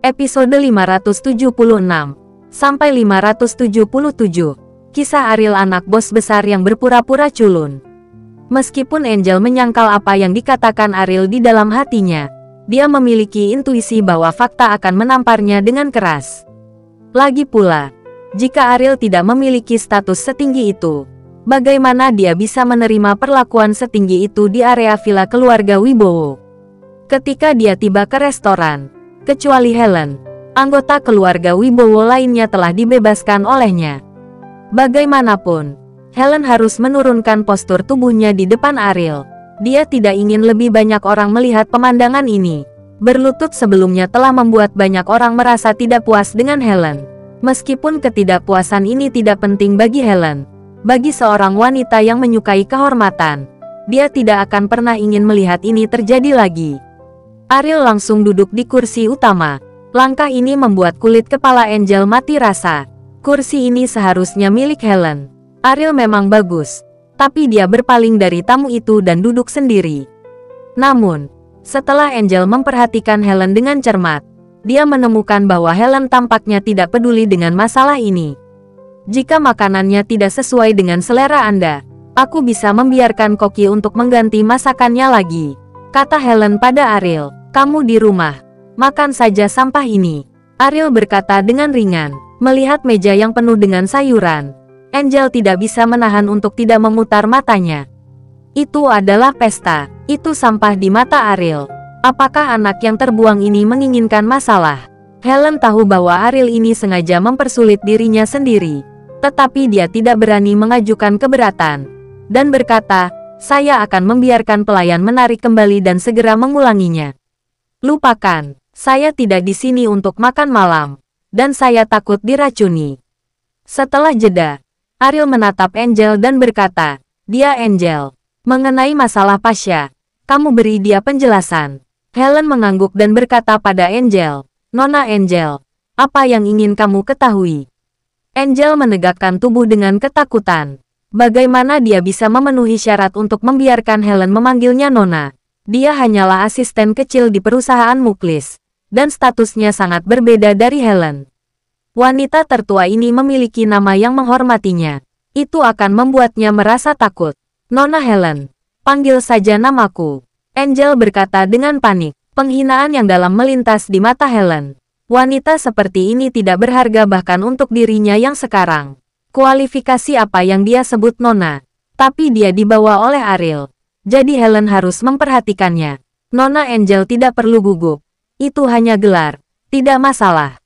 Episode 576 sampai 577. Kisah Ariel, anak bos besar yang berpura-pura culun. Meskipun Angel menyangkal apa yang dikatakan Ariel di dalam hatinya, dia memiliki intuisi bahwa fakta akan menamparnya dengan keras. Lagi pula, jika Ariel tidak memiliki status setinggi itu, bagaimana dia bisa menerima perlakuan setinggi itu di area villa keluarga Wibowo? Ketika dia tiba ke restoran, kecuali Helen, anggota keluarga Wibowo lainnya telah dibebaskan olehnya. Bagaimanapun, Helen harus menurunkan postur tubuhnya di depan Ariel. Dia tidak ingin lebih banyak orang melihat pemandangan ini. Berlutut sebelumnya telah membuat banyak orang merasa tidak puas dengan Helen. Meskipun ketidakpuasan ini tidak penting bagi Helen, bagi seorang wanita yang menyukai kehormatan, dia tidak akan pernah ingin melihat ini terjadi lagi. Ariel langsung duduk di kursi utama. Langkah ini membuat kulit kepala Angel mati rasa. Kursi ini seharusnya milik Helen. Ariel memang bagus, tapi dia berpaling dari tamu itu dan duduk sendiri. Namun, setelah Angel memperhatikan Helen dengan cermat, dia menemukan bahwa Helen tampaknya tidak peduli dengan masalah ini. Jika makanannya tidak sesuai dengan selera Anda, aku bisa membiarkan koki untuk mengganti masakannya lagi, kata Helen pada Ariel. Kamu di rumah, makan saja sampah ini, Ariel berkata dengan ringan. Melihat meja yang penuh dengan sayuran, Angel tidak bisa menahan untuk tidak memutar matanya. Itu adalah pesta, itu sampah di mata Ariel. Apakah anak yang terbuang ini menginginkan masalah? Helen tahu bahwa Ariel ini sengaja mempersulit dirinya sendiri, tetapi dia tidak berani mengajukan keberatan, dan berkata, saya akan membiarkan pelayan menarik kembali dan segera mengulanginya. Lupakan, saya tidak di sini untuk makan malam, dan saya takut diracuni. Setelah jeda, Ariel menatap Angel dan berkata, dia Angel. Mengenai masalah Pasha, kamu beri dia penjelasan. Helen mengangguk dan berkata pada Angel, Nona Angel, apa yang ingin kamu ketahui? Angel menegakkan tubuh dengan ketakutan. Bagaimana dia bisa memenuhi syarat untuk membiarkan Helen memanggilnya Nona? Dia hanyalah asisten kecil di perusahaan Muklis, dan statusnya sangat berbeda dari Helen. Wanita tertua ini memiliki nama yang menghormatinya. Itu akan membuatnya merasa takut. Nona Helen, panggil saja namaku, Angel berkata dengan panik. Penghinaan yang dalam melintas di mata Helen. Wanita seperti ini tidak berharga bahkan untuk dirinya yang sekarang. Kualifikasi apa yang dia sebut Nona? Tapi dia dibawa oleh Ariel. Jadi Helen harus memperhatikannya. Nona Angel tidak perlu gugup. Itu hanya gelar, tidak masalah,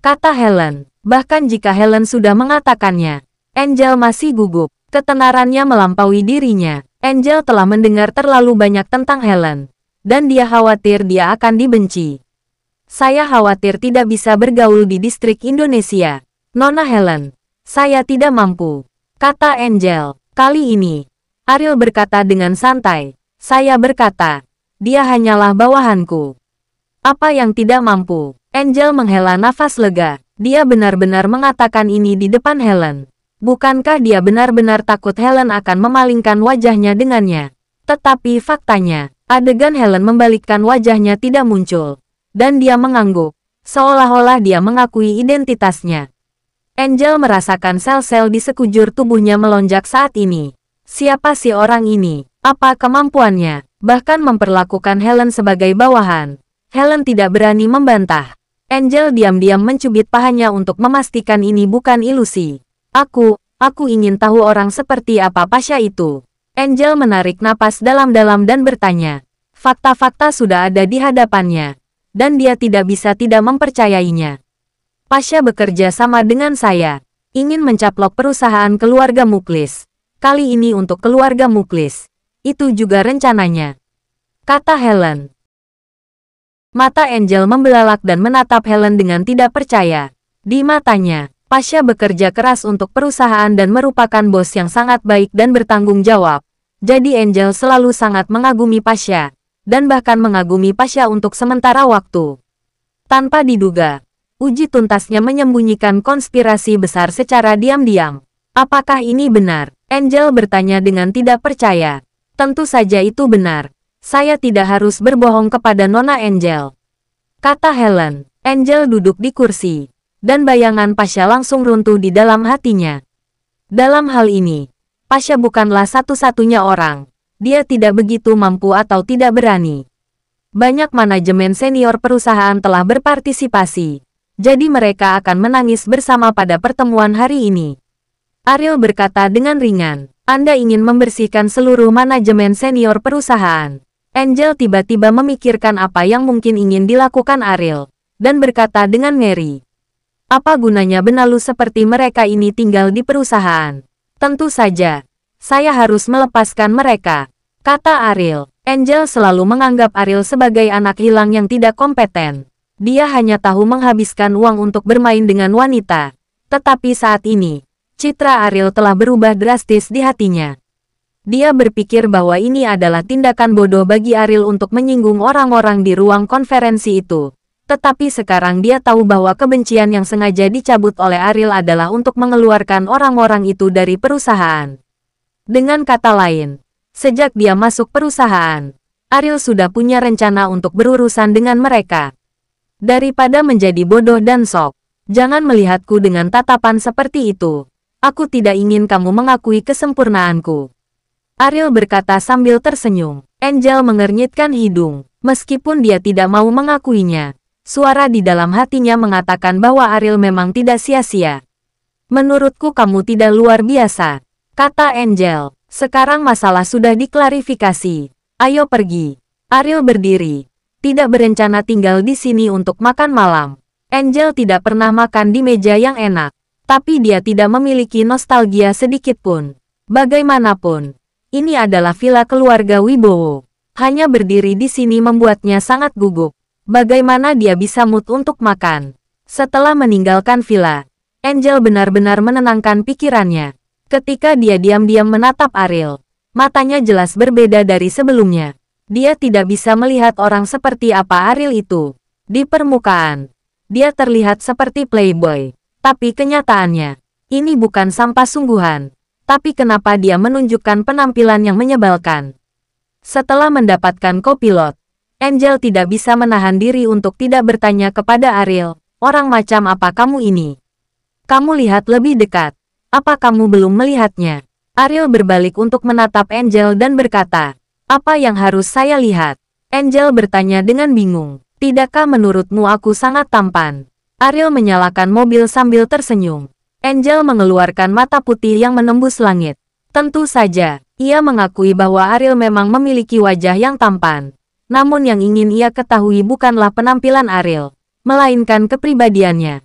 kata Helen. Bahkan jika Helen sudah mengatakannya, Angel masih gugup. Ketenarannya melampaui dirinya. Angel telah mendengar terlalu banyak tentang Helen, dan dia khawatir dia akan dibenci. Saya khawatir tidak bisa bergaul di distrik Indonesia, Nona Helen. Saya tidak mampu, kata Angel. Kali ini, Ariel berkata dengan santai. Saya berkata, dia hanyalah bawahanku. Apa yang tidak mampu? Angel menghela nafas lega. Dia benar-benar mengatakan ini di depan Helen. Bukankah dia benar-benar takut Helen akan memalingkan wajahnya dengannya? Tetapi faktanya, adegan Helen membalikkan wajahnya tidak muncul. Dan dia mengangguk, seolah-olah dia mengakui identitasnya. Angel merasakan sel-sel di sekujur tubuhnya melonjak saat ini. Siapa si orang ini? Apa kemampuannya? Bahkan memperlakukan Helen sebagai bawahan. Helen tidak berani membantah. Angel diam-diam mencubit pahanya untuk memastikan ini bukan ilusi. Aku ingin tahu orang seperti apa Pasha itu. Angel menarik napas dalam-dalam dan bertanya. Fakta-fakta sudah ada di hadapannya, dan dia tidak bisa tidak mempercayainya. Pasha bekerja sama dengan saya, ingin mencaplok perusahaan keluarga Muklis. Kali ini untuk keluarga Muklis. Itu juga rencananya, kata Helen. Mata Angel membelalak dan menatap Helen dengan tidak percaya. Di matanya, Pasha bekerja keras untuk perusahaan dan merupakan bos yang sangat baik dan bertanggung jawab. Jadi Angel selalu sangat mengagumi Pasha, dan bahkan mengagumi Pasha untuk sementara waktu. Tanpa diduga, uji tuntasnya menyembunyikan konspirasi besar secara diam-diam. Apakah ini benar? Angel bertanya dengan tidak percaya. Tentu saja itu benar. Saya tidak harus berbohong kepada Nona Angel, kata Helen. Angel duduk di kursi, dan bayangan Pasha langsung runtuh di dalam hatinya. Dalam hal ini, Pasha bukanlah satu-satunya orang. Dia tidak begitu mampu atau tidak berani. Banyak manajemen senior perusahaan telah berpartisipasi, jadi mereka akan menangis bersama pada pertemuan hari ini. Ariel berkata dengan ringan, Anda ingin membersihkan seluruh manajemen senior perusahaan. Angel tiba-tiba memikirkan apa yang mungkin ingin dilakukan Ariel, dan berkata dengan ngeri. Apa gunanya benalu seperti mereka ini tinggal di perusahaan? Tentu saja, saya harus melepaskan mereka, kata Ariel. Angel selalu menganggap Ariel sebagai anak hilang yang tidak kompeten. Dia hanya tahu menghabiskan uang untuk bermain dengan wanita. Tetapi saat ini, citra Ariel telah berubah drastis di hatinya. Dia berpikir bahwa ini adalah tindakan bodoh bagi Ariel untuk menyinggung orang-orang di ruang konferensi itu. Tetapi sekarang dia tahu bahwa kebencian yang sengaja dicabut oleh Ariel adalah untuk mengeluarkan orang-orang itu dari perusahaan. Dengan kata lain, sejak dia masuk perusahaan, Ariel sudah punya rencana untuk berurusan dengan mereka. Daripada menjadi bodoh dan sok, jangan melihatku dengan tatapan seperti itu. Aku tidak ingin kamu mengakui kesempurnaanku. Ariel berkata sambil tersenyum. Angel mengernyitkan hidung. Meskipun dia tidak mau mengakuinya, suara di dalam hatinya mengatakan bahwa Ariel memang tidak sia-sia. Menurutku kamu tidak luar biasa, kata Angel. Sekarang masalah sudah diklarifikasi. Ayo pergi. Ariel berdiri. Tidak berencana tinggal di sini untuk makan malam. Angel tidak pernah makan di meja yang enak. Tapi dia tidak memiliki nostalgia sedikit pun. Bagaimanapun, ini adalah villa keluarga Wibowo. Hanya berdiri di sini membuatnya sangat gugup. Bagaimana dia bisa mood untuk makan? Setelah meninggalkan villa, Angel benar-benar menenangkan pikirannya. Ketika dia diam-diam menatap Ariel, matanya jelas berbeda dari sebelumnya. Dia tidak bisa melihat orang seperti apa Ariel itu. Di permukaan, dia terlihat seperti playboy. Tapi kenyataannya, ini bukan sampah sungguhan. Tapi kenapa dia menunjukkan penampilan yang menyebalkan? Setelah mendapatkan kopilot, Angel tidak bisa menahan diri untuk tidak bertanya kepada Ariel, orang macam apa kamu ini? Kamu lihat lebih dekat. Apa kamu belum melihatnya? Ariel berbalik untuk menatap Angel dan berkata, apa yang harus saya lihat? Angel bertanya dengan bingung, tidakkah menurutmu aku sangat tampan? Ariel menyalakan mobil sambil tersenyum. Angel mengeluarkan mata putih yang menembus langit. Tentu saja, ia mengakui bahwa Ariel memang memiliki wajah yang tampan. Namun yang ingin ia ketahui bukanlah penampilan Ariel, melainkan kepribadiannya.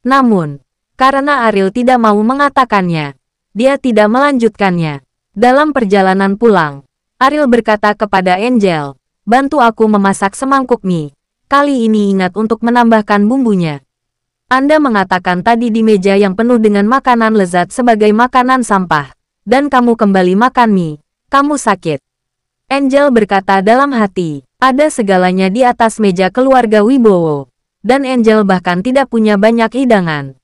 Namun, karena Ariel tidak mau mengatakannya, dia tidak melanjutkannya. Dalam perjalanan pulang, Ariel berkata kepada Angel, bantu aku memasak semangkuk mie. Kali ini ingat untuk menambahkan bumbunya. Anda mengatakan tadi di meja yang penuh dengan makanan lezat sebagai makanan sampah. Dan kamu kembali makan mie. Kamu sakit. Angel berkata dalam hati, ada segalanya di atas meja keluarga Wibowo. Dan Angel bahkan tidak punya banyak hidangan.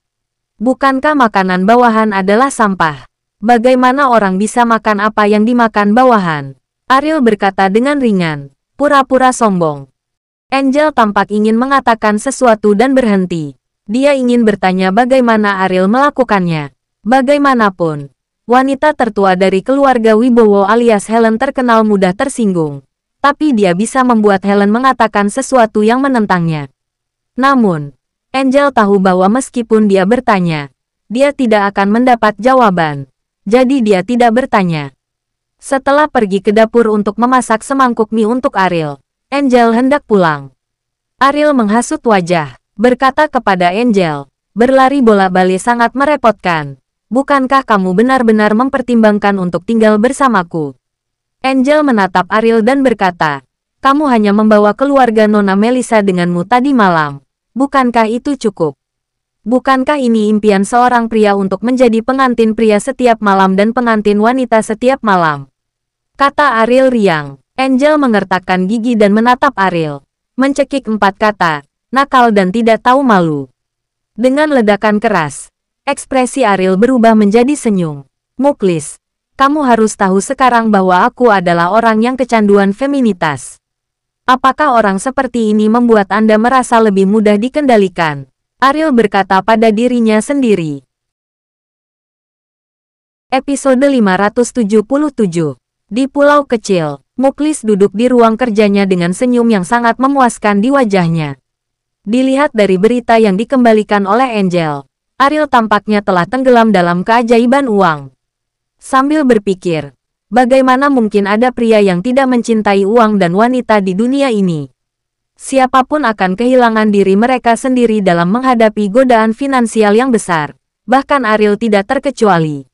Bukankah makanan bawahan adalah sampah? Bagaimana orang bisa makan apa yang dimakan bawahan? Ariel berkata dengan ringan, pura-pura sombong. Angel tampak ingin mengatakan sesuatu dan berhenti. Dia ingin bertanya bagaimana Ariel melakukannya. Bagaimanapun, wanita tertua dari keluarga Wibowo alias Helen terkenal mudah tersinggung. Tapi dia bisa membuat Helen mengatakan sesuatu yang menentangnya. Namun, Angel tahu bahwa meskipun dia bertanya, dia tidak akan mendapat jawaban. Jadi dia tidak bertanya. Setelah pergi ke dapur untuk memasak semangkuk mie untuk Ariel, Angel hendak pulang. Ariel menghasut wajah, berkata kepada Angel, berlari bola-balik sangat merepotkan. Bukankah kamu benar-benar mempertimbangkan untuk tinggal bersamaku? Angel menatap Ariel dan berkata, kamu hanya membawa keluarga Nona Melissa denganmu tadi malam. Bukankah itu cukup? Bukankah ini impian seorang pria untuk menjadi pengantin pria setiap malam dan pengantin wanita setiap malam? Kata Ariel riang. Angel mengertakkan gigi dan menatap Ariel. Mencekik 4 kata, nakal dan tidak tahu malu. Dengan ledakan keras, ekspresi Ariel berubah menjadi senyum. Muklis, kamu harus tahu sekarang bahwa aku adalah orang yang kecanduan feminitas. Apakah orang seperti ini membuat Anda merasa lebih mudah dikendalikan? Ariel berkata pada dirinya sendiri. Episode 577. Di pulau kecil, Muklis duduk di ruang kerjanya dengan senyum yang sangat memuaskan di wajahnya. Dilihat dari berita yang dikembalikan oleh Angel, Ariel tampaknya telah tenggelam dalam keajaiban uang. Sambil berpikir, bagaimana mungkin ada pria yang tidak mencintai uang dan wanita di dunia ini? Siapapun akan kehilangan diri mereka sendiri dalam menghadapi godaan finansial yang besar. Bahkan Ariel tidak terkecuali.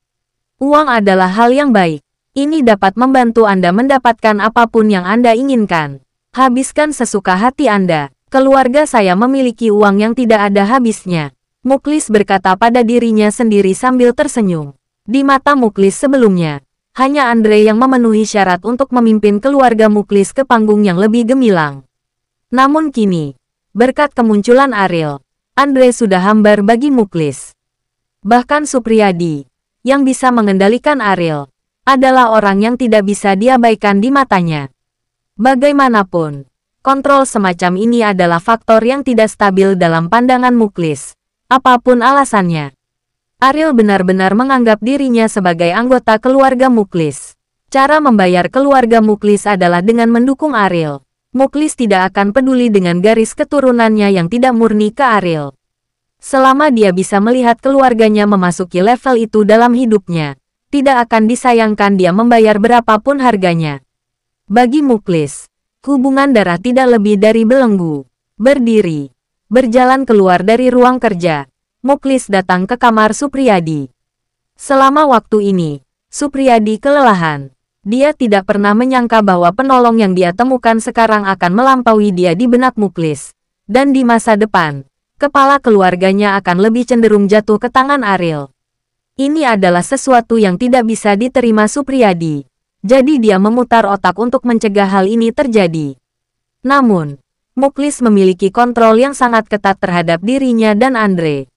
Uang adalah hal yang baik. Ini dapat membantu Anda mendapatkan apapun yang Anda inginkan. Habiskan sesuka hati Anda. Keluarga saya memiliki uang yang tidak ada habisnya. Muklis berkata pada dirinya sendiri sambil tersenyum. Di mata Muklis sebelumnya, hanya Andre yang memenuhi syarat untuk memimpin keluarga Muklis ke panggung yang lebih gemilang. Namun kini, berkat kemunculan Ariel, Andre sudah hambar bagi Muklis. Bahkan Supriyadi, yang bisa mengendalikan Ariel, adalah orang yang tidak bisa diabaikan di matanya. Bagaimanapun, kontrol semacam ini adalah faktor yang tidak stabil dalam pandangan Muklis. Apapun alasannya, Ariel benar-benar menganggap dirinya sebagai anggota keluarga Muklis. Cara membayar keluarga Muklis adalah dengan mendukung Ariel. Muklis tidak akan peduli dengan garis keturunannya yang tidak murni ke Ariel. Selama dia bisa melihat keluarganya memasuki level itu dalam hidupnya, tidak akan disayangkan dia membayar berapapun harganya. Bagi Muklis, hubungan darah tidak lebih dari belenggu. Berdiri, berjalan keluar dari ruang kerja, Muklis datang ke kamar Supriyadi. Selama waktu ini, Supriyadi kelelahan. Dia tidak pernah menyangka bahwa penolong yang dia temukan sekarang akan melampaui dia di benak Muklis. Dan di masa depan, kepala keluarganya akan lebih cenderung jatuh ke tangan Ariel. Ini adalah sesuatu yang tidak bisa diterima Supriyadi. Jadi dia memutar otak untuk mencegah hal ini terjadi. Namun, Muklis memiliki kontrol yang sangat ketat terhadap dirinya dan Andre.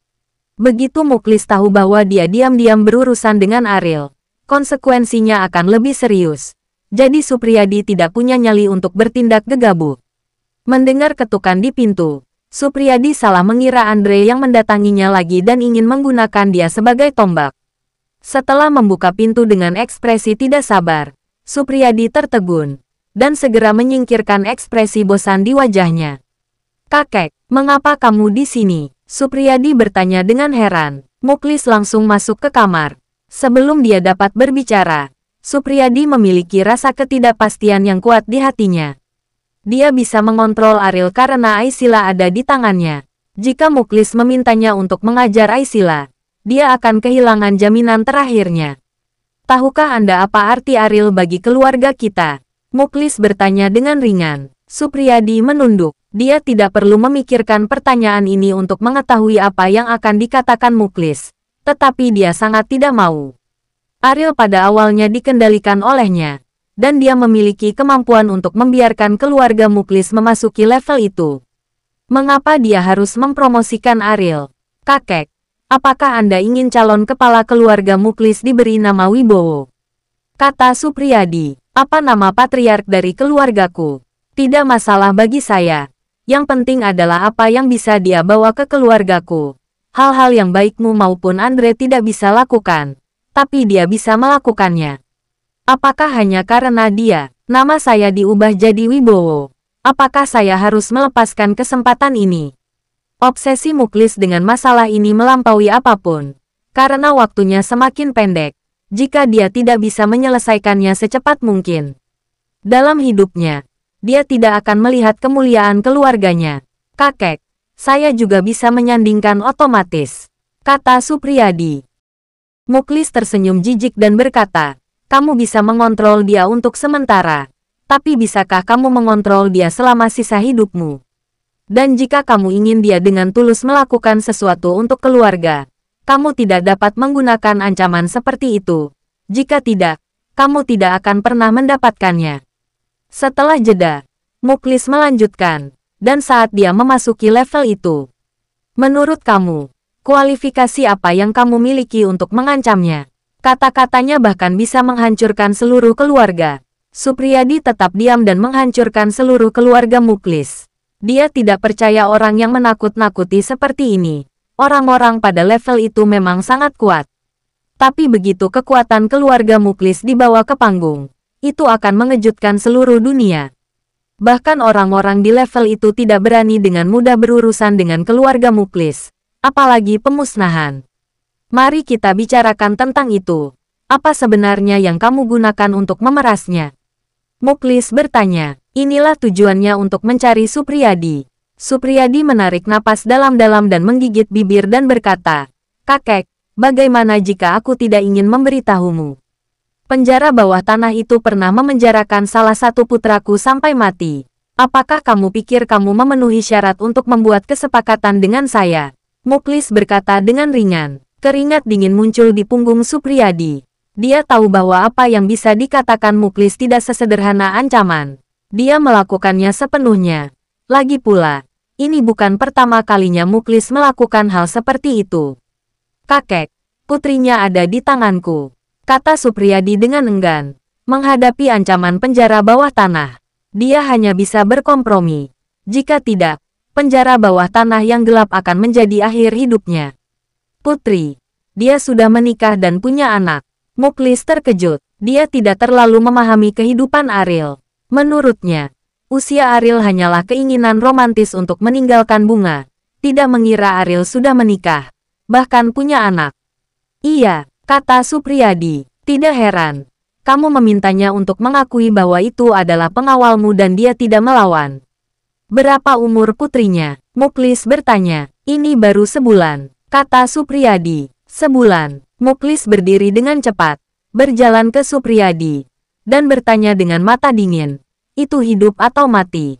Begitu Muklis tahu bahwa dia diam-diam berurusan dengan Ariel, konsekuensinya akan lebih serius. Jadi Supriyadi tidak punya nyali untuk bertindak gegabah. Mendengar ketukan di pintu, Supriyadi salah mengira Andre yang mendatanginya lagi dan ingin menggunakan dia sebagai tombak. Setelah membuka pintu dengan ekspresi tidak sabar, Supriyadi tertegun, dan segera menyingkirkan ekspresi bosan di wajahnya. "Kakek, mengapa kamu di sini?" Supriyadi bertanya dengan heran. Muklis langsung masuk ke kamar. Sebelum dia dapat berbicara, Supriyadi memiliki rasa ketidakpastian yang kuat di hatinya. Dia bisa mengontrol Ariel karena Aisila ada di tangannya. Jika Muklis memintanya untuk mengajar Aisila, dia akan kehilangan jaminan terakhirnya. "Tahukah Anda apa arti Ariel bagi keluarga kita?" Muklis bertanya dengan ringan. Supriyadi menunduk. Dia tidak perlu memikirkan pertanyaan ini untuk mengetahui apa yang akan dikatakan Muklis. Tetapi dia sangat tidak mau. Ariel pada awalnya dikendalikan olehnya. Dan dia memiliki kemampuan untuk membiarkan keluarga Muklis memasuki level itu. Mengapa dia harus mempromosikan Ariel? "Kakek, apakah Anda ingin calon kepala keluarga Muklis diberi nama Wibowo?" kata Supriyadi. "Apa nama patriark dari keluargaku? Tidak masalah bagi saya. Yang penting adalah apa yang bisa dia bawa ke keluargaku. Hal-hal yang baikmu maupun Andre tidak bisa lakukan. Tapi dia bisa melakukannya. Apakah hanya karena dia, nama saya diubah jadi Wibowo? Apakah saya harus melepaskan kesempatan ini?" Obsesi Muklis dengan masalah ini melampaui apapun. Karena waktunya semakin pendek, jika dia tidak bisa menyelesaikannya secepat mungkin. Dalam hidupnya, dia tidak akan melihat kemuliaan keluarganya. "Kakek, saya juga bisa menyandingkan otomatis," kata Supriyadi. Muklis tersenyum jijik dan berkata, "Kamu bisa mengontrol dia untuk sementara. Tapi bisakah kamu mengontrol dia selama sisa hidupmu? Dan jika kamu ingin dia dengan tulus melakukan sesuatu untuk keluarga, kamu tidak dapat menggunakan ancaman seperti itu. Jika tidak, kamu tidak akan pernah mendapatkannya." Setelah jeda, Muklis melanjutkan, "Dan saat dia memasuki level itu, menurut kamu, kualifikasi apa yang kamu miliki untuk mengancamnya?" Kata-katanya bahkan bisa menghancurkan seluruh keluarga. Supriyadi tetap diam dan menghancurkan seluruh keluarga Muklis. Dia tidak percaya orang yang menakut-nakuti seperti ini. Orang-orang pada level itu memang sangat kuat. Tapi begitu kekuatan keluarga Muklis dibawa ke panggung, itu akan mengejutkan seluruh dunia. Bahkan orang-orang di level itu tidak berani dengan mudah berurusan dengan keluarga Muklis, apalagi pemusnahan. Mari kita bicarakan tentang itu. Apa sebenarnya yang kamu gunakan untuk memerasnya? Muklis bertanya. Inilah tujuannya untuk mencari Supriyadi. Supriyadi menarik napas dalam-dalam dan menggigit bibir dan berkata, "Kakek, bagaimana jika aku tidak ingin memberitahumu? Penjara bawah tanah itu pernah memenjarakan salah satu putraku sampai mati. Apakah kamu pikir kamu memenuhi syarat untuk membuat kesepakatan dengan saya?" Muklis berkata dengan ringan. Keringat dingin muncul di punggung Supriyadi. Dia tahu bahwa apa yang bisa dikatakan Muklis tidak sesederhana ancaman. Dia melakukannya sepenuhnya. Lagi pula, ini bukan pertama kalinya Muklis melakukan hal seperti itu. "Kakek, putrinya ada di tanganku," kata Supriyadi dengan enggan. Menghadapi ancaman penjara bawah tanah, dia hanya bisa berkompromi. Jika tidak, penjara bawah tanah yang gelap akan menjadi akhir hidupnya. "Putri, dia sudah menikah dan punya anak." Muklis terkejut. Dia tidak terlalu memahami kehidupan Ariel. Menurutnya, usia Ariel hanyalah keinginan romantis untuk meninggalkan bunga. Tidak mengira Ariel sudah menikah, bahkan punya anak. "Iya," kata Supriyadi. "Tidak heran. Kamu memintanya untuk mengakui bahwa itu adalah pengawalmu dan dia tidak melawan." "Berapa umur putrinya?" Muklis bertanya. "Ini baru sebulan," kata Supriyadi. "Sebulan." Muklis berdiri dengan cepat, berjalan ke Supriyadi, dan bertanya dengan mata dingin, "Itu hidup atau mati?"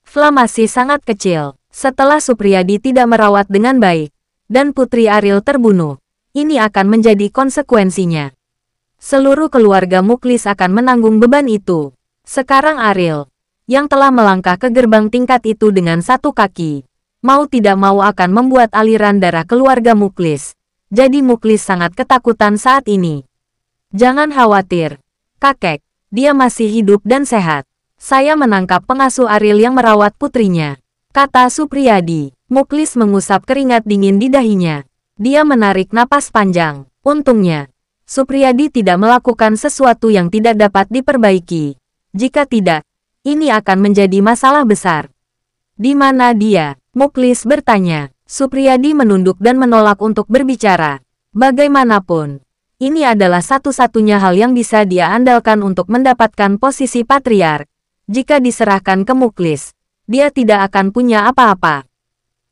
Fla masih sangat kecil. Setelah Supriyadi tidak merawat dengan baik, dan putri Ariel terbunuh, ini akan menjadi konsekuensinya. Seluruh keluarga Muklis akan menanggung beban itu. Sekarang Ariel, yang telah melangkah ke gerbang tingkat itu dengan satu kaki, mau tidak mau akan membuat aliran darah keluarga Muklis. Jadi Muklis sangat ketakutan saat ini. "Jangan khawatir, kakek, dia masih hidup dan sehat. Saya menangkap pengasuh Ariel yang merawat putrinya," kata Supriyadi. Muklis mengusap keringat dingin di dahinya. Dia menarik napas panjang. Untungnya, Supriyadi tidak melakukan sesuatu yang tidak dapat diperbaiki. Jika tidak, ini akan menjadi masalah besar. "Di mana dia?" Muklis bertanya. Supriyadi menunduk dan menolak untuk berbicara. Bagaimanapun, ini adalah satu-satunya hal yang bisa dia andalkan untuk mendapatkan posisi patriark. Jika diserahkan ke Muklis, dia tidak akan punya apa-apa.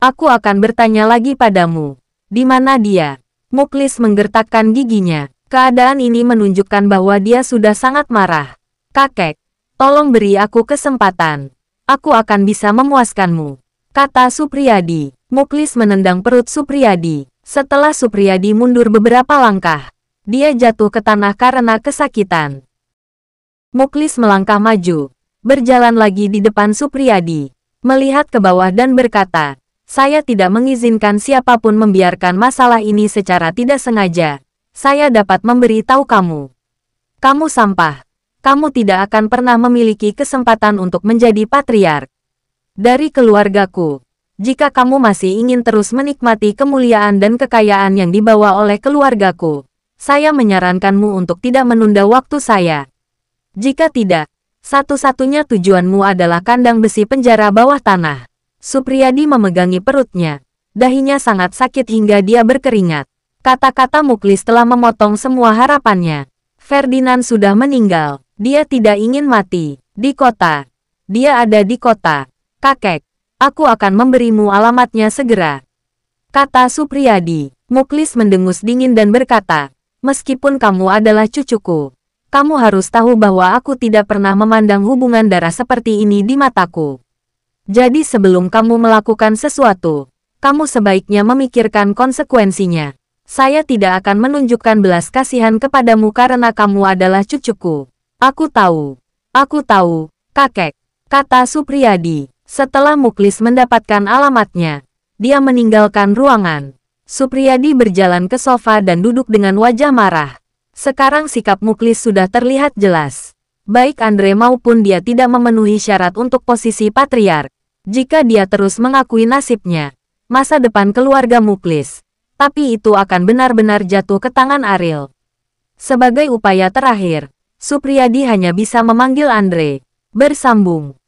"Aku akan bertanya lagi padamu. Di mana dia?" Muklis menggertakkan giginya. Keadaan ini menunjukkan bahwa dia sudah sangat marah. "Kakek, tolong beri aku kesempatan. Aku akan bisa memuaskanmu," kata Supriyadi. Muklis menendang perut Supriyadi. Setelah Supriyadi mundur beberapa langkah, dia jatuh ke tanah karena kesakitan. Muklis melangkah maju, berjalan lagi di depan Supriyadi, melihat ke bawah dan berkata, "Saya tidak mengizinkan siapapun membiarkan masalah ini secara tidak sengaja. Saya dapat memberitahu kamu. Kamu sampah. Kamu tidak akan pernah memiliki kesempatan untuk menjadi patriark dari keluargaku. Jika kamu masih ingin terus menikmati kemuliaan dan kekayaan yang dibawa oleh keluargaku, saya menyarankanmu untuk tidak menunda waktu saya. Jika tidak, satu-satunya tujuanmu adalah kandang besi penjara bawah tanah." Supriyadi memegangi perutnya. Dahinya sangat sakit hingga dia berkeringat. Kata-kata Muklis telah memotong semua harapannya. Ferdinand sudah meninggal. Dia tidak ingin mati. Di kota. Dia ada di kota. "Kakek, aku akan memberimu alamatnya segera," kata Supriyadi. Muklis mendengus dingin dan berkata, "Meskipun kamu adalah cucuku, kamu harus tahu bahwa aku tidak pernah memandang hubungan darah seperti ini di mataku. Jadi sebelum kamu melakukan sesuatu, kamu sebaiknya memikirkan konsekuensinya. Saya tidak akan menunjukkan belas kasihan kepadamu karena kamu adalah cucuku." Aku tahu, kakek," kata Supriyadi. Setelah Muklis mendapatkan alamatnya, dia meninggalkan ruangan. Supriyadi berjalan ke sofa dan duduk dengan wajah marah. Sekarang sikap Muklis sudah terlihat jelas. Baik Andre maupun dia tidak memenuhi syarat untuk posisi patriark. Jika dia terus mengakui nasibnya, masa depan keluarga Muklis. Tapi itu akan benar-benar jatuh ke tangan Ariel. Sebagai upaya terakhir, Supriyadi hanya bisa memanggil Andre. Bersambung.